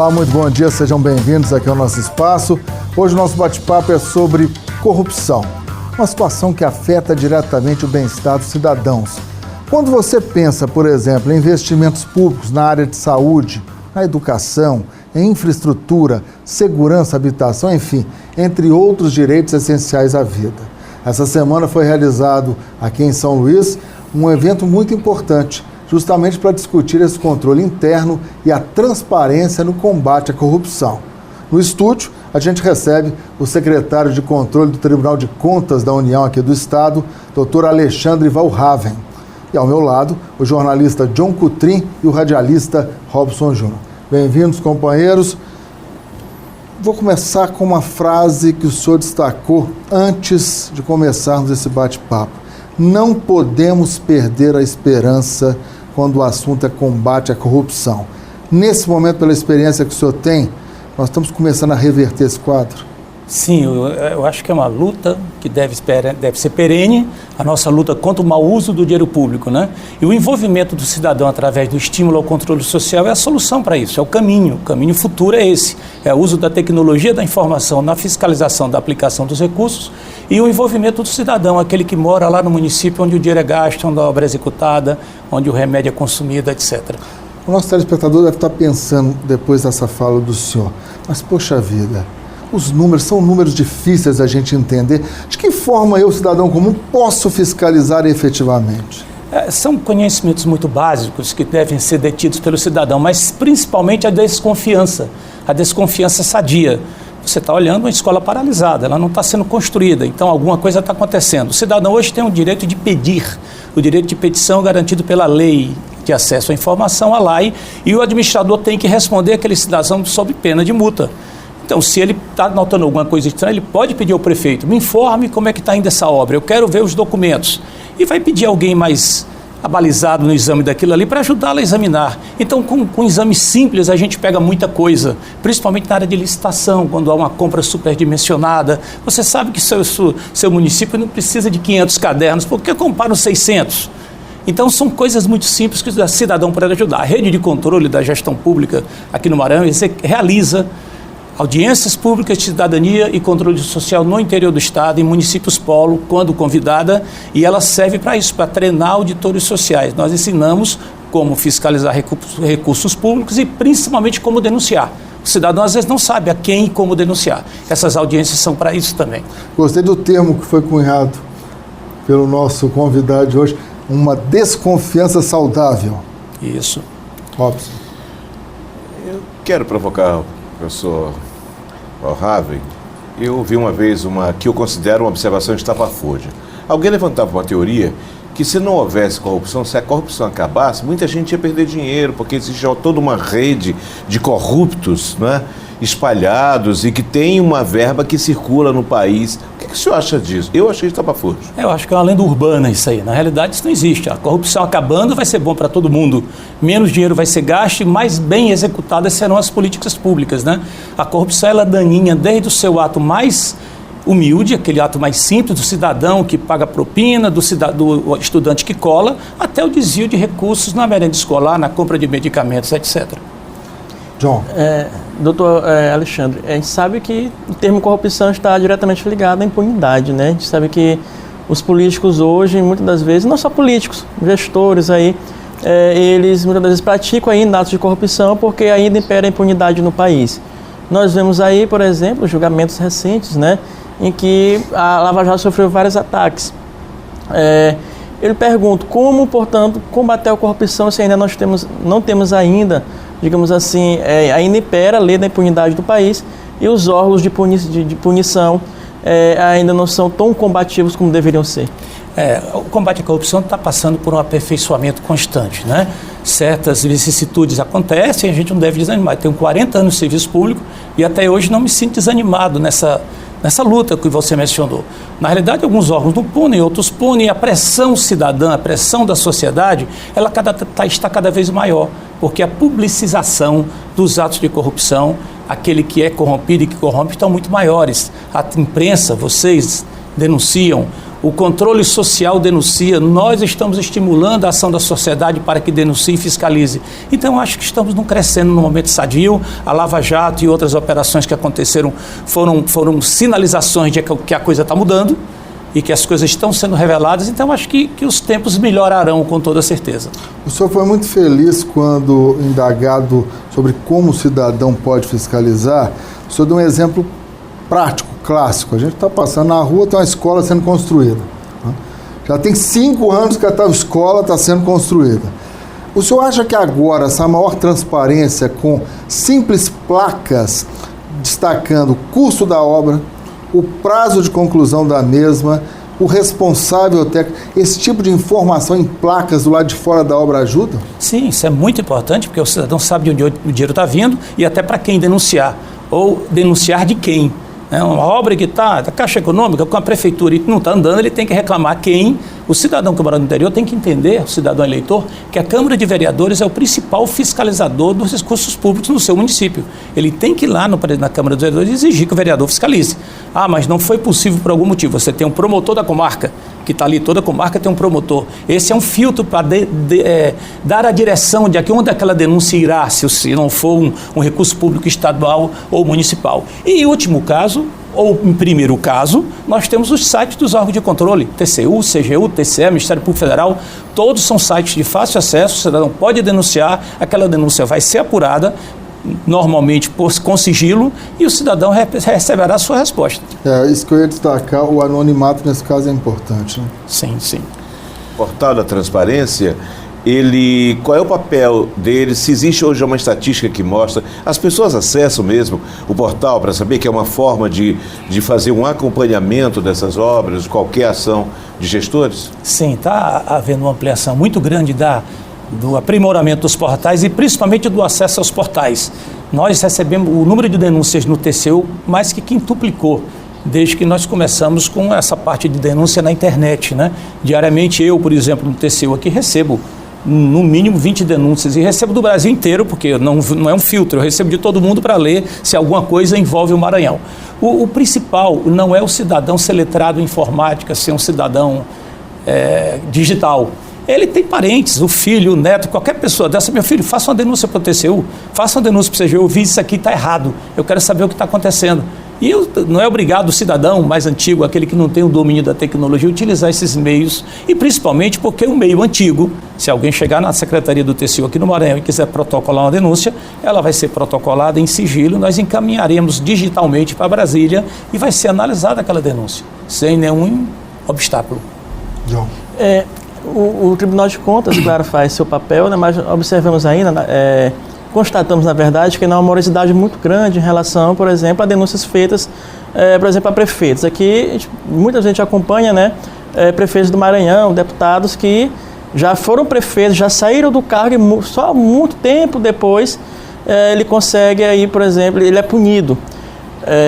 Olá, muito bom dia, sejam bem-vindos aqui ao nosso espaço. Hoje o nosso bate-papo é sobre corrupção, uma situação que afeta diretamente o bem-estar dos cidadãos. Quando você pensa, por exemplo, em investimentos públicos na área de saúde, na educação, em infraestrutura, segurança, habitação, enfim, entre outros direitos essenciais à vida. Essa semana foi realizado aqui em São Luís um evento muito importante, justamente para discutir esse controle interno e a transparência no combate à corrupção. No estúdio, a gente recebe o secretário de Controle do Tribunal de Contas da União aqui do Estado, Dr. Alexandre Valraven. E ao meu lado, o jornalista John Coutrin e o radialista Robson Júnior. Bem-vindos, companheiros. Vou começar com uma frase que o senhor destacou antes de começarmos esse bate-papo. Não podemos perder a esperança quando o assunto é combate à corrupção. Nesse momento, pela experiência que o senhor tem, nós estamos começando a reverter esse quadro? Sim, eu acho que é uma luta que deve ser perene, a nossa luta contra o mau uso do dinheiro público, né? E o envolvimento do cidadão através do estímulo ao controle social é a solução para isso, é o caminho futuro é esse, é o uso da tecnologia da informação na fiscalização da aplicação dos recursos e o envolvimento do cidadão, aquele que mora lá no município onde o dinheiro é gasto, onde a obra é executada, onde o remédio é consumido, etc. O nosso telespectador deve estar pensando, depois dessa fala do senhor, mas poxa vida, os números são números difíceis a gente entender. De que forma eu, cidadão comum, posso fiscalizar efetivamente? São conhecimentos muito básicos que devem ser detidos pelo cidadão, mas principalmente a desconfiança sadia. Você está olhando uma escola paralisada, ela não está sendo construída, então alguma coisa está acontecendo. O cidadão hoje tem o direito de pedir, o direito de petição garantido pela lei de acesso à informação, a lei, e o administrador tem que responder àquele cidadão sob pena de multa. Então, se ele está notando alguma coisa estranha, ele pode pedir ao prefeito, me informe como é que está indo essa obra, eu quero ver os documentos. E vai pedir alguém mais abalizado no exame daquilo ali para ajudá-lo a examinar. Então, com exame simples, a gente pega muita coisa, principalmente na área de licitação, quando há uma compra superdimensionada. Você sabe que seu município não precisa de 500 cadernos, porque comparam 600. Então, são coisas muito simples que o cidadão pode ajudar. A rede de controle da gestão pública aqui no Maranhão realiza audiências públicas de cidadania e controle social no interior do estado, em municípios polo, quando convidada, e ela serve para isso, para treinar auditores sociais. Nós ensinamos como fiscalizar recursos públicos e principalmente como denunciar. O cidadão às vezes não sabe a quem e como denunciar. Essas audiências são para isso também. Gostei do termo que foi cunhado pelo nosso convidado de hoje, uma desconfiança saudável. Isso. Robson. Eu quero provocar o professor Valraven. Eu ouvi uma vez que eu considero uma observação estapafúrdia. Alguém levantava uma teoria que se não houvesse corrupção, se a corrupção acabasse, muita gente ia perder dinheiro, porque existe toda uma rede de corruptos, né, espalhados e que tem uma verba que circula no país. O que o senhor acha disso? Eu achei estapafúrdio. Eu acho que é uma lenda urbana isso aí. Na realidade, isso não existe. A corrupção acabando vai ser bom para todo mundo. Menos dinheiro vai ser gasto e mais bem executadas serão as políticas públicas, né? A corrupção ela é daninha desde o seu ato mais humilde, aquele ato mais simples do cidadão que paga propina, do estudante que cola, até o desvio de recursos na merenda escolar, na compra de medicamentos, etc. John. Doutor Alexandre, a gente sabe que o termo corrupção está diretamente ligado à impunidade, né? A gente sabe que os políticos hoje, muitas das vezes, não só políticos, gestores aí, eles muitas vezes praticam ainda atos de corrupção porque ainda impera a impunidade no país. Nós vemos aí, por exemplo, julgamentos recentes, né, em que a Lava Jato sofreu vários ataques. Eu lhe pergunto, como, portanto, combater a corrupção se ainda não temos ainda, digamos assim, ainda impera a lei da impunidade do país e os órgãos de punição ainda não são tão combativos como deveriam ser? O combate à corrupção está passando por um aperfeiçoamento constante, né? Certas vicissitudes acontecem, a gente não deve desanimar. Eu tenho 40 anos de serviço público e até hoje não me sinto desanimado nessa luta que você mencionou. Na realidade, alguns órgãos não punem, outros punem. A pressão cidadã, a pressão da sociedade, ela está cada vez maior, porque a publicização dos atos de corrupção, aquele que é corrompido e que corrompe, estão muito maiores. A imprensa, vocês denunciam, O controle social denuncia, nós estamos estimulando a ação da sociedade para que denuncie e fiscalize. Então, acho que estamos crescendo num momento sadio. A Lava Jato e outras operações que aconteceram foram sinalizações de que a coisa está mudando e que as coisas estão sendo reveladas. Então, acho que os tempos melhorarão com toda certeza. O senhor foi muito feliz quando indagado sobre como o cidadão pode fiscalizar. O senhor deu um exemplo prático, clássico. A gente está passando na rua, tem uma escola sendo construída. Já tem 5 anos que a escola está sendo construída. O senhor acha que agora essa maior transparência com simples placas destacando o custo da obra, o prazo de conclusão da mesma, o responsável técnico, esse tipo de informação em placas do lado de fora da obra ajuda? Sim, isso é muito importante, porque o cidadão sabe de onde o dinheiro está vindo e até para quem denunciar, ou denunciar de quem. Uma obra que está da Caixa Econômica com a Prefeitura e não está andando, ele tem que reclamar quem. O cidadão que mora no interior tem que entender, o cidadão eleitor, que a Câmara de Vereadores é o principal fiscalizador dos recursos públicos no seu município. Ele tem que ir lá na Câmara dos Vereadores e exigir que o vereador fiscalize. Ah, mas não foi possível por algum motivo. Você tem um promotor da comarca, que está ali, toda comarca tem um promotor. Esse é um filtro para dar a direção de onde aquela denúncia irá, se não for um recurso público estadual ou municipal. E em último caso, ou em primeiro caso, nós temos os sites dos órgãos de controle, TCU, CGU, TCE, Ministério Público Federal, todos são sites de fácil acesso, o cidadão pode denunciar, aquela denúncia vai ser apurada, normalmente com sigilo, e o cidadão receberá a sua resposta. Isso que eu ia destacar, o anonimato nesse caso é importante, né? Sim, sim. O portal da transparência, qual é o papel dele? Se existe hoje uma estatística que mostra, as pessoas acessam mesmo o portal para saber que é uma forma de fazer um acompanhamento dessas obras, de qualquer ação de gestores? Sim, está havendo uma ampliação muito grande do aprimoramento dos portais e principalmente do acesso aos portais. Nós recebemos o número de denúncias no TCU mais que quintuplicou desde que nós começamos com essa parte de denúncia na internet, né? Diariamente eu, por exemplo, no TCU aqui recebo no mínimo 20 denúncias e recebo do Brasil inteiro, porque não é um filtro, eu recebo de todo mundo para ler se alguma coisa envolve o Maranhão. O principal não é o cidadão ser letrado em informática, ser um cidadão digital. Ele tem parentes, o filho, o neto, qualquer pessoa dessa. Meu filho, faça uma denúncia para o TCU, faça uma denúncia para o CGU, eu vi isso aqui, está errado, eu quero saber o que está acontecendo. E não é obrigado o cidadão mais antigo, aquele que não tem o domínio da tecnologia, utilizar esses meios, e principalmente porque o meio antigo, se alguém chegar na Secretaria do TCU aqui no Maranhão e quiser protocolar uma denúncia, ela vai ser protocolada em sigilo, nós encaminharemos digitalmente para Brasília e vai ser analisada aquela denúncia, sem nenhum obstáculo. João. O Tribunal de Contas, claro, faz seu papel, né, mas observamos ainda, constatamos, na verdade, que há uma morosidade muito grande em relação, por exemplo, a denúncias feitas, por exemplo, a prefeitos. Aqui, muita gente acompanha, né, prefeitos do Maranhão, deputados que já foram prefeitos, já saíram do cargo e só muito tempo depois ele consegue, aí, por exemplo, ele é punido.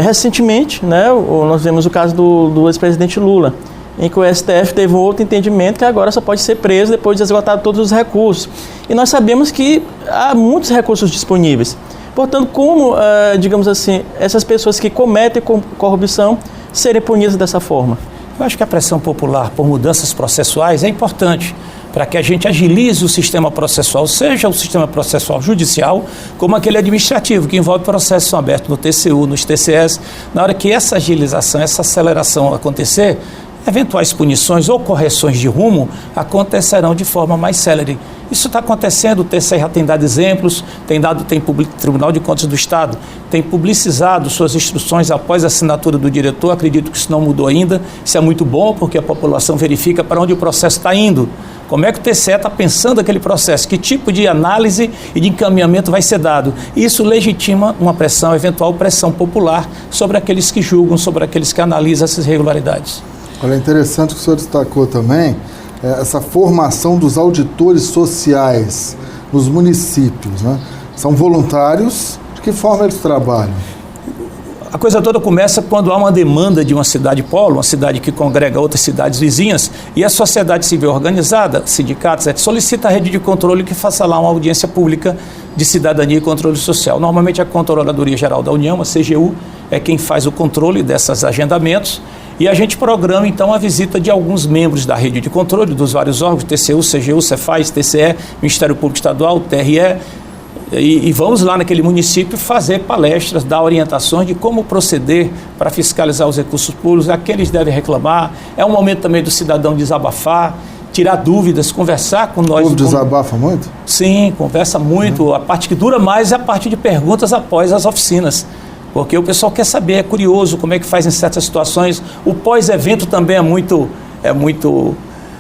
Recentemente, né, nós vemos o caso do ex-presidente Lula, em que o STF teve um outro entendimento que agora só pode ser preso depois de esgotar todos os recursos. E nós sabemos que há muitos recursos disponíveis. Portanto, como, digamos assim, essas pessoas que cometem corrupção serem punidas dessa forma? Eu acho que a pressão popular por mudanças processuais é importante para que a gente agilize o sistema processual, seja o sistema processual judicial, como aquele administrativo, que envolve processos abertos no TCU, nos TCS. Na hora que essa agilização, essa aceleração acontecer, eventuais punições ou correções de rumo acontecerão de forma mais célere. Isso está acontecendo, o TCE já tem dado exemplos, Tribunal de Contas do Estado tem publicizado suas instruções após a assinatura do diretor. Acredito que isso não mudou ainda, isso é muito bom porque a população verifica para onde o processo está indo, como é que o TCE está pensando aquele processo, que tipo de análise e de encaminhamento vai ser dado. Isso legitima uma pressão, eventual pressão popular sobre aqueles que julgam, sobre aqueles que analisam essas irregularidades. Olha, é interessante que o senhor destacou também essa formação dos auditores sociais nos municípios, né? São voluntários, de que forma eles trabalham? A coisa toda começa quando há uma demanda de uma cidade polo, uma cidade que congrega outras cidades vizinhas, e a sociedade civil organizada, sindicatos, solicita a rede de controle que faça lá uma audiência pública de cidadania e controle social. Normalmente a Controladoria Geral da União, a CGU, é quem faz o controle desses agendamentos, E a gente programa, então, a visita de alguns membros da rede de controle dos vários órgãos, TCU, CGU, Cefaz, TCE, Ministério Público Estadual, TRE, e vamos lá naquele município fazer palestras, dar orientações de como proceder para fiscalizar os recursos públicos, a quem eles devem reclamar. É um momento também do cidadão desabafar, tirar dúvidas, conversar com nós. O povo desabafa muito? Sim, conversa muito. A parte que dura mais é a parte de perguntas após as oficinas. Porque o pessoal quer saber, é curioso como é que faz em certas situações. O pós-evento também é muito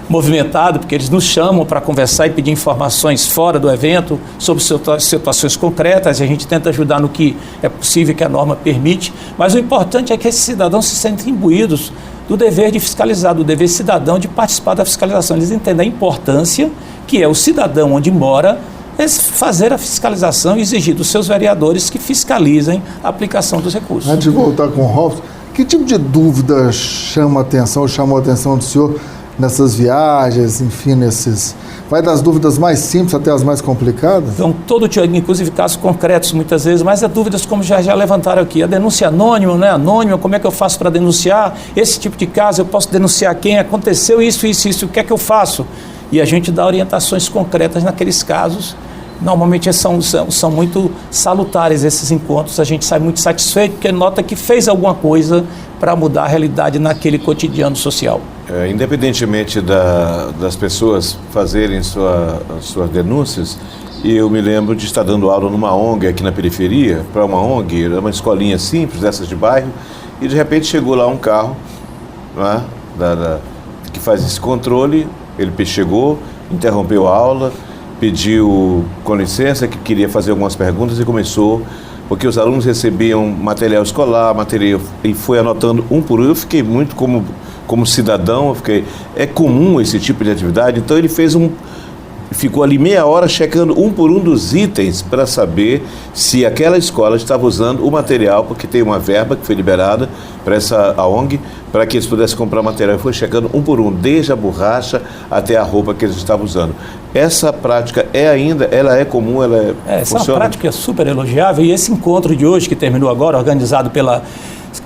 movimentado, porque eles nos chamam para conversar e pedir informações fora do evento, sobre situações concretas, e a gente tenta ajudar no que é possível, que a norma permite. Mas o importante é que esses cidadãos se sentem imbuídos do dever de fiscalizar, do dever cidadão de participar da fiscalização. Eles entendem a importância que é o cidadão onde mora fazer a fiscalização e exigir dos seus vereadores que fiscalizem a aplicação dos recursos. Antes de voltar com o Robson, que tipo de dúvida chamou a atenção do senhor nessas viagens, enfim, vai das dúvidas mais simples até as mais complicadas? Então, inclusive casos concretos muitas vezes, mas é dúvidas como já levantaram aqui. A denúncia anônima, não é anônima, como é que eu faço para denunciar esse tipo de caso? Eu posso denunciar quem? Aconteceu isso, o que é que eu faço? E a gente dá orientações concretas naqueles casos. Normalmente são muito salutares esses encontros, a gente sai muito satisfeito porque nota que fez alguma coisa para mudar a realidade naquele cotidiano social. Independentemente das pessoas fazerem suas denúncias, eu me lembro de estar dando aula numa ONG aqui na periferia, para uma ONG, uma escolinha simples, dessas de bairro, e de repente chegou lá um carro, né, que faz esse controle, ele chegou, interrompeu a aula, pediu com licença, que queria fazer algumas perguntas e começou, porque os alunos recebiam material escolar, e foi anotando um por um. Eu fiquei muito como cidadão, é comum esse tipo de atividade, então ele ficou ali meia hora checando um por um dos itens para saber se aquela escola estava usando o material, porque tem uma verba que foi liberada para a ONG, para que eles pudessem comprar material. E foi checando um por um, desde a borracha até a roupa que eles estavam usando. Essa prática ela é comum, essa é uma prática super elogiável, e esse encontro de hoje, que terminou agora, organizado pela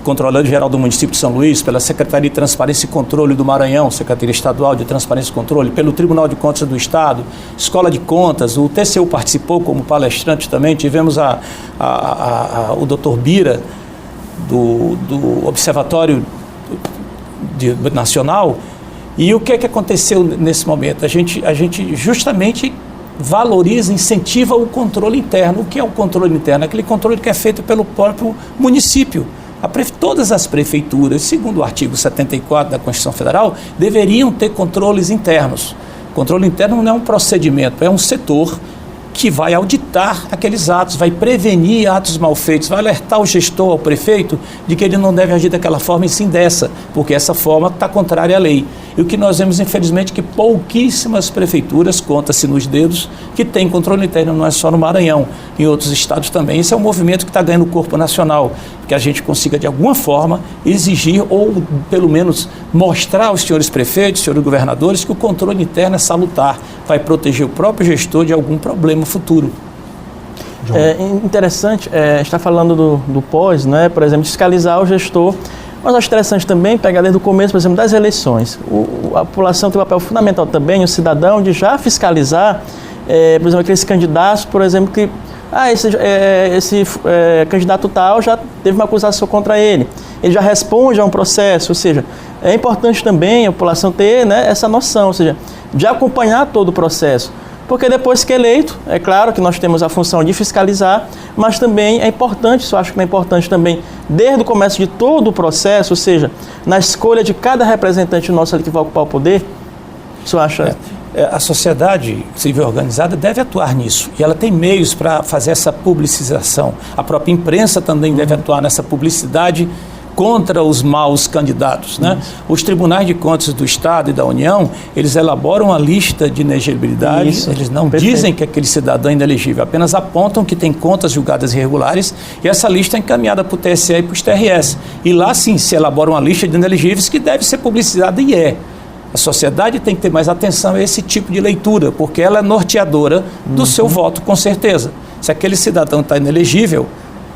Controladoria-Geral do Município de São Luís, pela Secretaria de Transparência e Controle do Maranhão, Secretaria Estadual de Transparência e Controle, pelo Tribunal de Contas do Estado, Escola de Contas, o TCU participou como palestrante também, tivemos o Dr. Bira, do Observatório Nacional. E o que é que aconteceu nesse momento? A gente justamente valoriza, incentiva o controle interno. O que é o controle interno? Aquele controle que é feito pelo próprio município. Todas as prefeituras, segundo o artigo 74 da Constituição Federal, deveriam ter controles internos. Controle interno não é um procedimento, é um setor que vai auditar aqueles atos, vai prevenir atos mal feitos, vai alertar o gestor, o prefeito, de que ele não deve agir daquela forma e sim dessa, porque essa forma está contrária à lei. E o que nós vemos, infelizmente, que pouquíssimas prefeituras, conta-se nos dedos, que tem controle interno, não é só no Maranhão, em outros estados também. Esse é um movimento que está ganhando corpo nacional, que a gente consiga, de alguma forma, exigir ou, pelo menos, mostrar aos senhores prefeitos, senhores governadores, que o controle interno é salutar, vai proteger o próprio gestor de algum problema futuro. É interessante, está falando do pós, né? Por exemplo, fiscalizar o gestor, mas acho interessante também pegar desde o começo, por exemplo, das eleições. A população tem um papel fundamental também, o cidadão, de já fiscalizar, por exemplo, aqueles candidatos, por exemplo, que esse candidato tal já teve uma acusação contra ele. Ele já responde a um processo, ou seja, é importante também a população ter, né, essa noção, ou seja, de acompanhar todo o processo. Porque depois que eleito, é claro que nós temos a função de fiscalizar, mas também é importante, isso eu acho que é importante também, desde o começo de todo o processo, ou seja, na escolha de cada representante nosso ali que vai ocupar o poder, isso eu acho... A sociedade civil organizada deve atuar nisso, e ela tem meios para fazer essa publicização. A própria imprensa também deve atuar nessa publicidade contra os maus candidatos, né? Os tribunais de contas do Estado e da União, eles elaboram a lista de inelegibilidade. Isso, eles não dizem que aquele cidadão é inelegível, apenas apontam que tem contas julgadas irregulares, e essa lista é encaminhada para o TSE e para os TRS. E lá sim se elabora uma lista de inelegíveis que deve ser publicizada, e é. A sociedade tem que ter mais atenção a esse tipo de leitura, porque ela é norteadora do seu voto, com certeza. Se aquele cidadão está inelegível,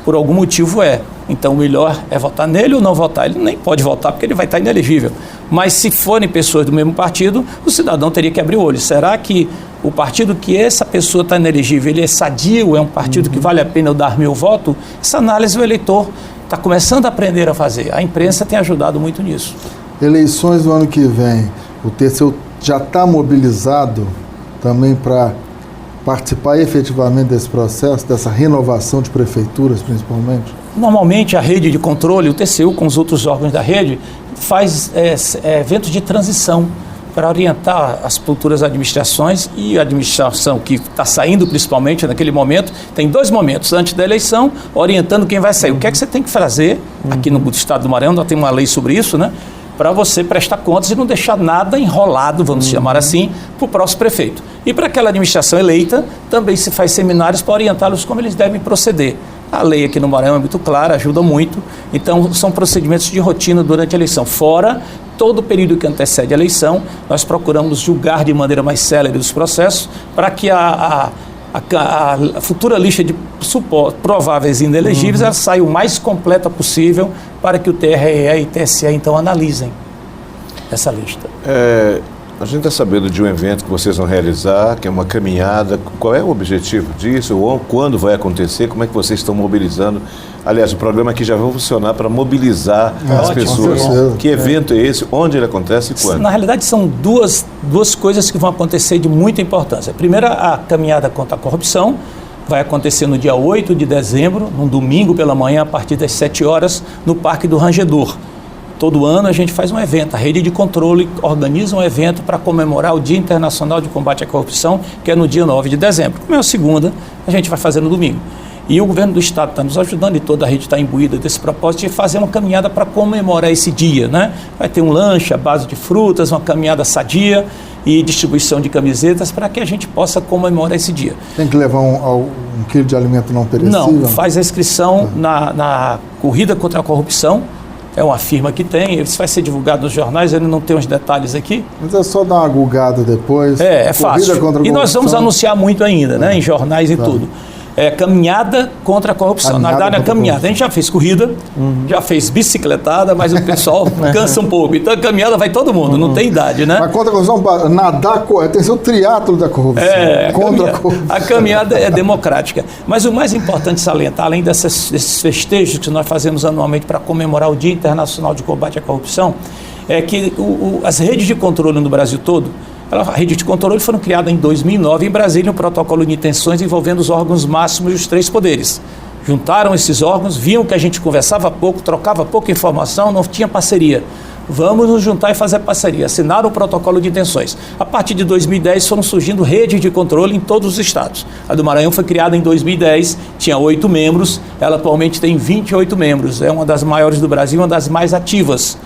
por algum motivo Então, o melhor é votar nele ou não votar. Ele nem pode votar porque ele vai estar inelegível. Mas se forem pessoas do mesmo partido, o cidadão teria que abrir o olho. Será que o partido que essa pessoa está inelegível, ele é sadio, é um partido que vale a pena eu dar meu voto? Essa análise o eleitor está começando a aprender a fazer. A imprensa tem ajudado muito nisso. Eleições do ano que vem, o TCU já está mobilizado também para participar efetivamente desse processo, dessa renovação de prefeituras, principalmente? Normalmente, a rede de controle, o TCU, com os outros órgãos da rede, faz eventos de transição para orientar as futuras administrações, e a administração que está saindo, principalmente naquele momento, tem 2 momentos antes da eleição, orientando quem vai sair. O que é que você tem que fazer, aqui no estado do Maranhão, nós temos uma lei sobre isso, né? Para você prestar contas e não deixar nada enrolado, vamos chamar assim, para o próximo prefeito. E para aquela administração eleita, também se faz seminários para orientá-los como eles devem proceder. A lei aqui no Maranhão é muito clara, ajuda muito. Então, são procedimentos de rotina durante a eleição. Fora todo o período que antecede a eleição, nós procuramos julgar de maneira mais célere os processos para que a futura lista de prováveis inelegíveis ela saia o mais completa possível para que o TRE e o TSE então analisem essa lista. A gente está sabendo de um evento que vocês vão realizar, que é uma caminhada. Qual é o objetivo disso? Ou quando vai acontecer? Como é que vocês estão mobilizando? Aliás, o programa aqui já vai funcionar para mobilizar as pessoas. Que evento é esse? Onde ele acontece e quando? Na realidade, são duas coisas que vão acontecer de muita importância. Primeiro, a caminhada contra a corrupção. Vai acontecer no dia 8 de dezembro, num domingo pela manhã, a partir das 7 horas, no Parque do Rangedor. Todo ano a gente faz um evento, a Rede de Controle organiza um evento para comemorar o Dia Internacional de Combate à Corrupção, que é no dia 9 de dezembro. Como é a segunda, a gente vai fazer no domingo. E o governo do estado está nos ajudando e toda a rede está imbuída desse propósito de fazer uma caminhada para comemorar esse dia, né? Vai ter um lanche à base de frutas, uma caminhada sadia e distribuição de camisetas para que a gente possa comemorar esse dia. Tem que levar um quilo de alimento não perecível? Não, faz a inscrição na Corrida contra a Corrupção. É uma firma que tem, isso vai ser divulgado nos jornais, ele não tem os detalhes aqui. Mas é só dar uma googada depois. É fácil. E nós vamos anunciar muito ainda, né, em jornais e tudo. Caminhada contra a corrupção. Na verdade, é caminhada. A gente já fez corrida, já fez bicicletada, mas o pessoal cansa um pouco. Então, a caminhada vai todo mundo, não tem idade, né? Mas contra a corrupção, nadar, tem que ser o triatlo da corrupção. Contra a corrupção. A caminhada é democrática. Mas o mais importante salientar, além desses festejos que nós fazemos anualmente para comemorar o Dia Internacional de Combate à Corrupção, é que as redes de controle no Brasil todo, a rede de controle foram criadas em 2009 em Brasília, um protocolo de intenções envolvendo os órgãos máximos dos 3 poderes. Juntaram esses órgãos, viam que a gente conversava pouco, trocava pouca informação, não tinha parceria. Vamos nos juntar e fazer parceria. Assinaram o protocolo de intenções. A partir de 2010 foram surgindo redes de controle em todos os estados. A do Maranhão foi criada em 2010, tinha 8 membros, ela atualmente tem 28 membros. É uma das maiores do Brasil, uma das mais ativas.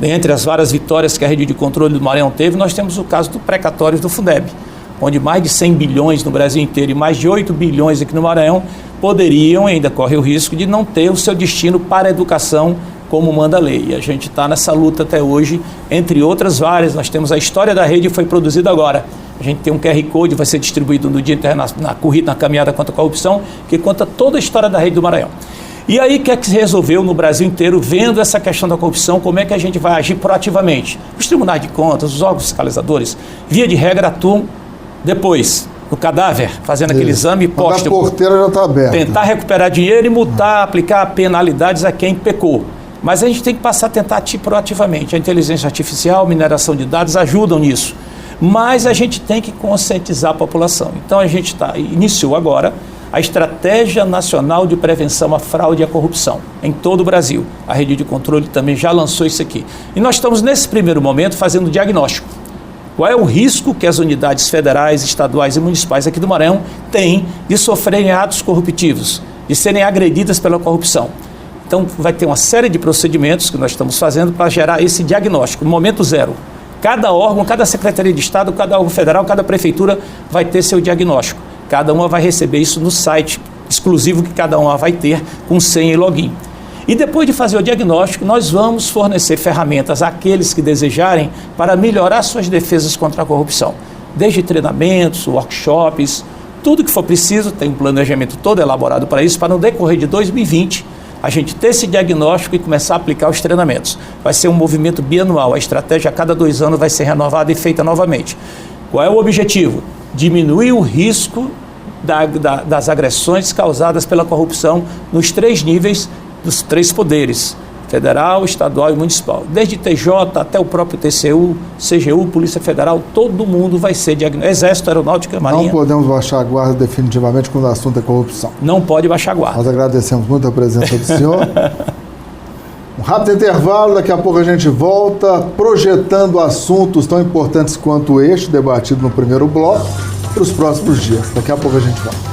Entre as várias vitórias que a rede de controle do Maranhão teve, nós temos o caso do precatórios do Fundeb, onde mais de 100 bilhões no Brasil inteiro e mais de 8 bilhões aqui no Maranhão poderiam, e ainda corre o risco, de não ter o seu destino para a educação como manda a lei. E a gente está nessa luta até hoje, entre outras várias. Nós temos a história da rede que foi produzida agora. A gente tem um QR Code, vai ser distribuído no Dia Internacional, na caminhada contra a corrupção, que conta toda a história da rede do Maranhão. E aí, o que é que se resolveu no Brasil inteiro, vendo essa questão da corrupção, como é que a gente vai agir proativamente? Os tribunais de contas, os órgãos fiscalizadores, via de regra, atuam depois, no cadáver, fazendo aquele exame póstumo. A porteira já está aberta. Tentar recuperar dinheiro e multar, aplicar penalidades a quem pecou. Mas a gente tem que passar a tentar agir proativamente. A inteligência artificial, mineração de dados ajudam nisso. Mas a gente tem que conscientizar a população. Então a gente iniciou agora a Estratégia Nacional de Prevenção à Fraude e à Corrupção, em todo o Brasil. A rede de controle também já lançou isso aqui. E nós estamos, nesse primeiro momento, fazendo o diagnóstico. Qual é o risco que as unidades federais, estaduais e municipais aqui do Maranhão têm de sofrerem atos corruptivos, de serem agredidas pela corrupção? Então, vai ter uma série de procedimentos que nós estamos fazendo para gerar esse diagnóstico, no momento zero. Cada órgão, cada Secretaria de Estado, cada órgão federal, cada prefeitura vai ter seu diagnóstico. Cada uma vai receber isso no site exclusivo que cada uma vai ter com senha e login. E depois de fazer o diagnóstico, nós vamos fornecer ferramentas àqueles que desejarem para melhorar suas defesas contra a corrupção. Desde treinamentos, workshops, tudo que for preciso, tem um planejamento todo elaborado para isso, para no decorrer de 2020, a gente ter esse diagnóstico e começar a aplicar os treinamentos. Vai ser um movimento bianual, a estratégia a cada 2 anos vai ser renovada e feita novamente. Qual é o objetivo? Diminuir o risco das agressões causadas pela corrupção nos 3 níveis dos 3 poderes, federal, estadual e municipal. Desde TJ até o próprio TCU, CGU, Polícia Federal, todo mundo vai ser diagnosticado. Exército, Aeronáutica, Marinha. Não podemos baixar a guarda definitivamente quando o assunto é corrupção. Não pode baixar a guarda. Nós agradecemos muito a presença do senhor. Um rápido intervalo, daqui a pouco a gente volta projetando assuntos tão importantes quanto este, debatido no primeiro bloco, para os próximos dias. Daqui a pouco a gente volta.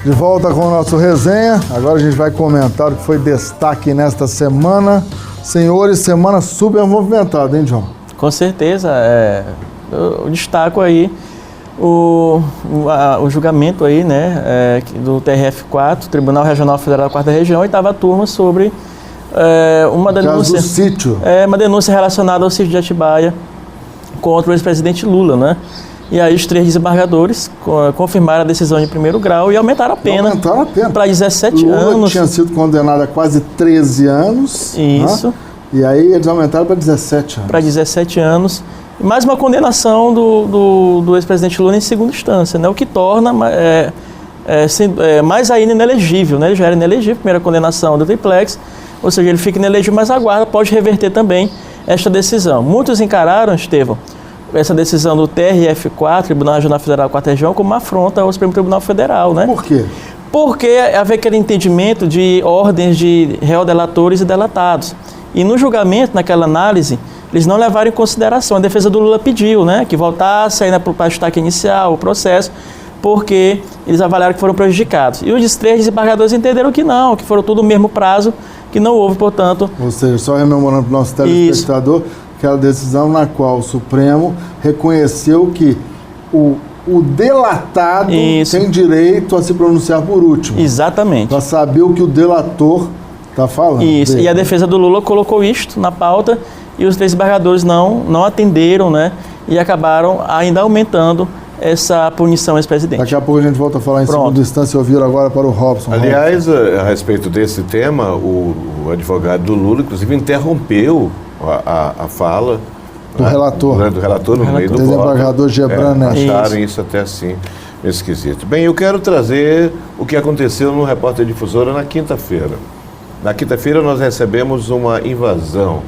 De volta com o nosso resenha. Agora a gente vai comentar o que foi destaque nesta semana. Senhores, semana super movimentada, hein, John? Com certeza. Eu destaco aí o julgamento aí, né, do TRF4, Tribunal Regional Federal da 4ª Região, 8ª turma, sobre uma denúncia. Do sítio. Uma denúncia relacionada ao sítio de Atibaia contra o ex-presidente Lula, né? E aí os 3 desembargadores confirmaram a decisão de primeiro grau e aumentaram a pena. Para 17 Lula anos. Tinha sido condenado a quase 13 anos. Isso. Né? E aí eles aumentaram para 17 anos. Para 17 anos. Mais uma condenação do ex-presidente Lula em segunda instância, né? O que torna mais ainda inelegível, né? Ele já era inelegível, primeira condenação do triplex, ou seja, ele fica inelegível, mas a guarda pode reverter também esta decisão. Muitos encararam, Estevão, essa decisão do TRF4, Tribunal Regional Federal da 4ª Região, como uma afronta ao Supremo Tribunal Federal, né? Por quê? Porque havia aquele entendimento de ordens de réu delatores e delatados. E no julgamento, naquela análise, eles não levaram em consideração. A defesa do Lula pediu, né, que voltasse ainda para o destaque inicial, o processo, porque eles avaliaram que foram prejudicados. E os 3 desembargadores entenderam que não, que foram tudo no mesmo prazo, que não houve, portanto... Ou seja, só rememorando para o nosso telespectador, aquela decisão na qual o Supremo reconheceu que o delatado tem direito a se pronunciar por último. Exatamente. Para saber o que o delator está falando. Isso, dele. E a defesa do Lula colocou isto na pauta e os 3 desembargadores não atenderam, né? E acabaram ainda aumentando essa punição ex-presidente. Daqui a pouco a gente volta a falar em segunda instância e ouvir agora para o Robson. Aliás, a respeito desse tema, o advogado do Lula, inclusive, interrompeu a fala do relator no meio do desembargador Gebran Neto. Acharam isso até assim esquisito. Bem, eu quero trazer o que aconteceu no Repórter Difusora na quinta-feira. Na quinta-feira nós recebemos uma invasão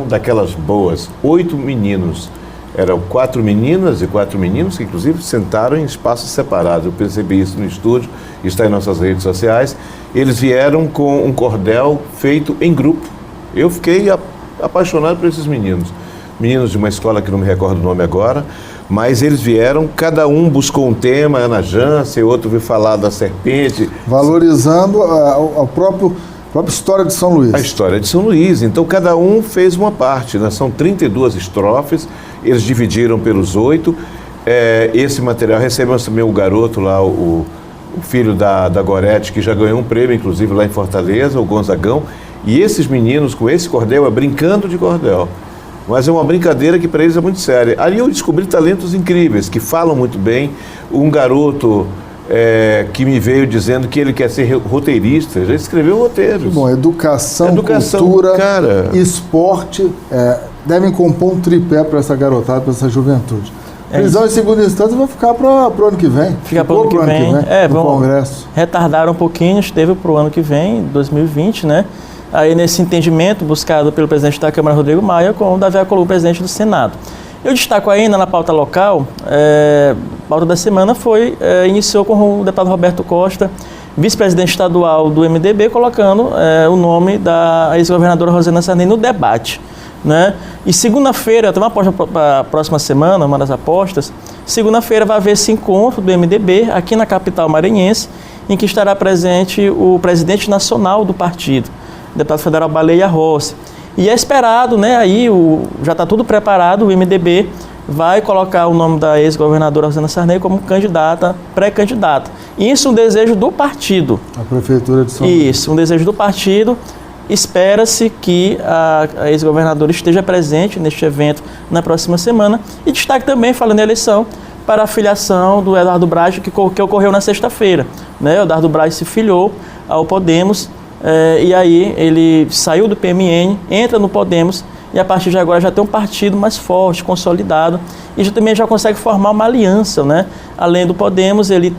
daquelas boas, 8 meninos. Eram 4 meninas e 4 meninos que inclusive sentaram em espaços separados. Eu percebi isso no estúdio, está em nossas redes sociais. Eles vieram com um cordel feito em grupo. Eu fiquei apaixonado por esses meninos. Meninos de uma escola que não me recordo o nome agora, mas eles vieram, cada um buscou um tema, Ana Jância, outro veio falar da serpente. Valorizando a própria história de São Luís. A história de São Luís. Então, cada um fez uma parte, né? São 32 estrofes, eles dividiram pelos 8. Esse material, recebemos também o garoto lá, o filho da Gorete, que já ganhou um prêmio, inclusive, lá em Fortaleza, o Gonzagão. E esses meninos, com esse cordel, brincando de cordel. Mas é uma brincadeira que para eles é muito séria. Ali eu descobri talentos incríveis, que falam muito bem. Um garoto que me veio dizendo que ele quer ser roteirista, já escreveu roteiros. Bom, educação, cultura, esporte, devem compor um tripé para essa garotada, para essa juventude. Prisão em segunda instância vai ficar para o ano que vem. Fica para o ano que vem. No Congresso. Retardaram um pouquinho, esteve para o ano que vem, 2020, né? Aí nesse entendimento buscado pelo presidente da Câmara, Rodrigo Maia, com o Davi Alcolumbre, presidente do Senado. Eu destaco ainda na pauta local, a pauta da semana iniciou com o deputado Roberto Costa, vice-presidente estadual do MDB, colocando o nome da ex-governadora Rosana Sarney no debate, né? E segunda-feira, tem uma aposta para a próxima semana, uma das apostas, segunda-feira vai haver esse encontro do MDB aqui na capital maranhense, em que estará presente o presidente nacional do partido, o deputado federal Baleia Rossi. E é esperado, né, aí já está tudo preparado, o MDB vai colocar o nome da ex-governadora Rosana Sarney como candidata, pré-candidata. Isso é um desejo do partido. A Prefeitura de São Luís. Isso, um desejo do partido. Espera-se que a ex-governadora esteja presente neste evento na próxima semana. E destaque também, falando em eleição, para a filiação do Eduardo Braz, que ocorreu na sexta-feira. Né? O Eduardo Braz se filiou ao Podemos, e aí ele saiu do PMN, entra no Podemos, e a partir de agora já tem um partido mais forte, consolidado, e também já consegue formar uma aliança, né? Além do Podemos, ele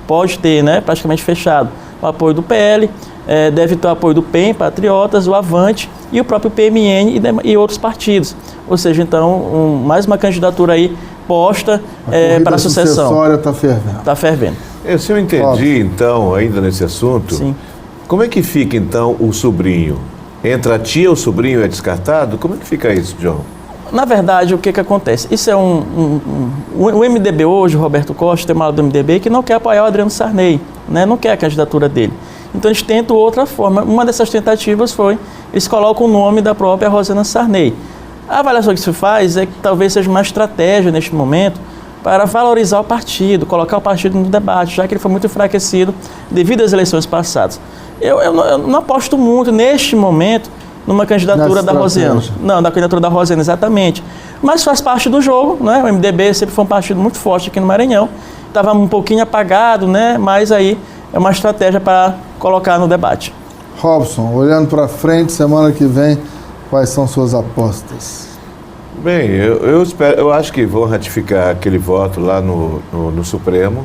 pode ter, né, praticamente fechado, o apoio do PL, deve ter o apoio do PEN, Patriotas, o Avante e o próprio PMN e outros partidos. Ou seja, então, mais uma candidatura aí posta para a sucessão. A sucessória está fervendo. Está fervendo. Se eu entendi, então, ainda nesse assunto, sim, como é que fica, então, o sobrinho? Entre a tia e o sobrinho é descartado? Como é que fica isso, John? Na verdade, o que acontece? Isso é o MDB hoje, o Roberto Costa, tem uma ala do MDB que não quer apoiar o Adriano Sarney, né? Não quer a candidatura dele. Então eles tentam outra forma. Uma dessas tentativas foi, eles colocam o nome da própria Rosana Sarney. A avaliação que se faz é que talvez seja uma estratégia neste momento para valorizar o partido, colocar o partido no debate, já que ele foi muito enfraquecido devido às eleições passadas. Eu não aposto muito neste momento numa candidatura da Rosiana. Não, da candidatura da Rosiana, exatamente. Mas faz parte do jogo, né? O MDB sempre foi um partido muito forte aqui no Maranhão. Estava um pouquinho apagado, né? Mas aí é uma estratégia para colocar no debate. Robson, olhando para frente, semana que vem, quais são suas apostas? Bem, eu acho que vão ratificar aquele voto lá no Supremo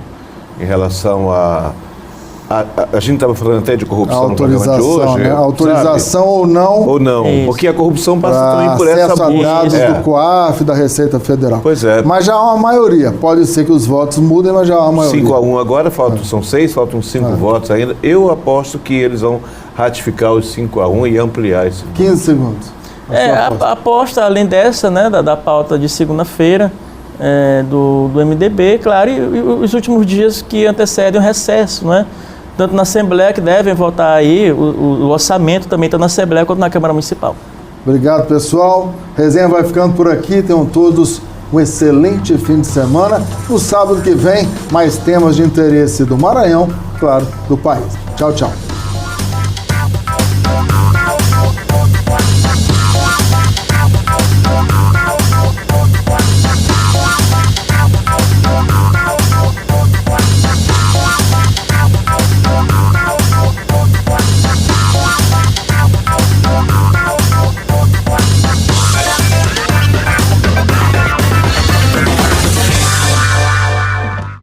em relação a gente estava falando até de corrupção no programa de hoje. Né? Autorização, sabe? Ou não. Ou não, isso. Porque a corrupção passa também por essa busca. Acesso a dados do COAF, da Receita Federal. Pois é. Mas já há uma maioria. Pode ser que os votos mudem, mas já há uma maioria. 5-1 agora, são 6, faltam 5 votos ainda. Eu aposto que eles vão ratificar os 5-1 e ampliar esse. 15 segundos. A aposta, além dessa, né, da pauta de segunda-feira, do MDB, claro, e os últimos dias que antecedem o recesso, né? Tanto na Assembleia, que devem votar aí, o orçamento também está na Assembleia, quanto na Câmara Municipal. Obrigado, pessoal. Resenha vai ficando por aqui. Tenham todos um excelente fim de semana. No sábado que vem, mais temas de interesse do Maranhão, claro, do país. Tchau, tchau.